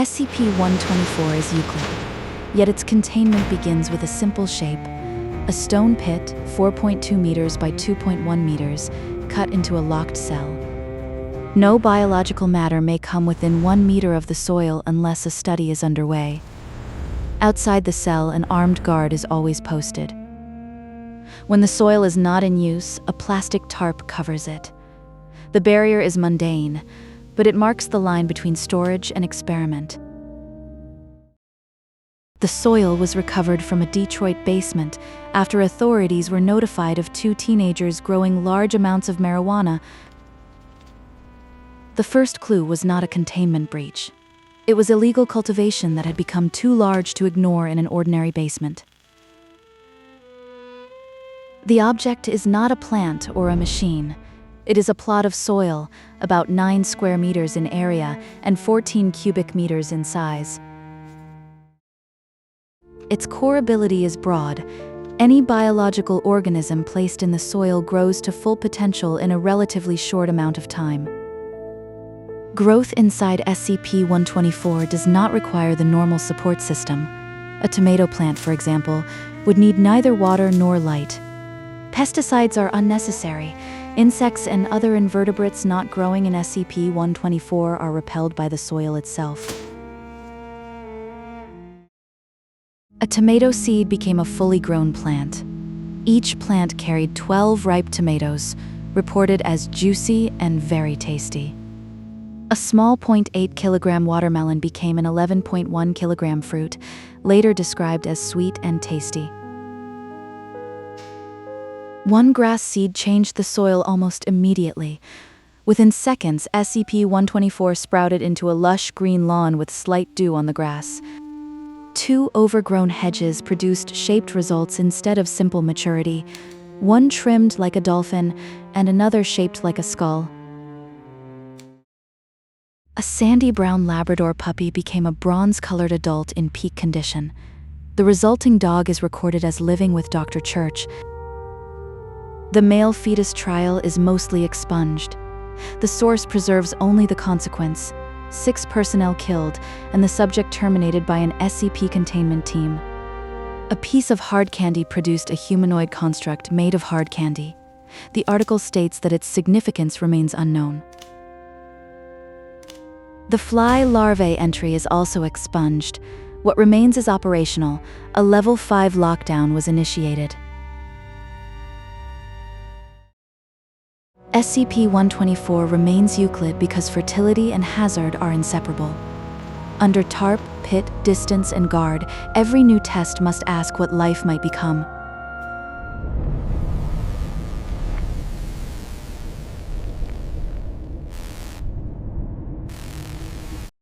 SCP-124 is Euclid, yet its containment begins with a simple shape, a stone pit 4.2 meters by 2.1 meters, cut into a locked cell. No biological matter may come within 1 meter of the soil unless a study is underway. Outside the cell, an armed guard is always posted. When the soil is not in use, a plastic tarp covers it. The barrier is mundane, but it marks the line between storage and experiment. The soil was recovered from a Detroit basement after authorities were notified of 2 teenagers growing large amounts of marijuana. The first clue was not a containment breach. It was illegal cultivation that had become too large to ignore in an ordinary basement. The object is not a plant or a machine. It is a plot of soil, about 9 square meters in area and 14 cubic meters in size. Its core ability is broad. Any biological organism placed in the soil grows to full potential in a relatively short amount of time. Growth inside SCP-124 does not require the normal support system. A tomato plant, for example, would need neither water nor light. Pesticides are unnecessary. Insects and other invertebrates not growing in SCP-124 are repelled by the soil itself. A tomato seed became a fully grown plant. Each plant carried 12 ripe tomatoes, reported as juicy and very tasty. A small 0.8 kilogram watermelon became an 11.1 kilogram fruit, later described as sweet and tasty. One grass seed changed the soil almost immediately. Within seconds, SCP-124 sprouted into a lush green lawn with slight dew on the grass. 2 overgrown hedges produced shaped results instead of simple maturity, one trimmed like a dolphin and another shaped like a skull. A sandy brown Labrador puppy became a bronze-colored adult in peak condition. The resulting dog is recorded as living with Dr. Church. The male fetus trial is mostly expunged. The source preserves only the consequence: 6 personnel killed and the subject terminated by an SCP containment team. A piece of hard candy produced a humanoid construct made of hard candy. The article states that its significance remains unknown. The fly larvae entry is also expunged. What remains is operational. A level 5 lockdown was initiated. SCP-124 remains Euclid because fertility and hazard are inseparable. Under tarp, pit, distance, and guard, every new test must ask what life might become.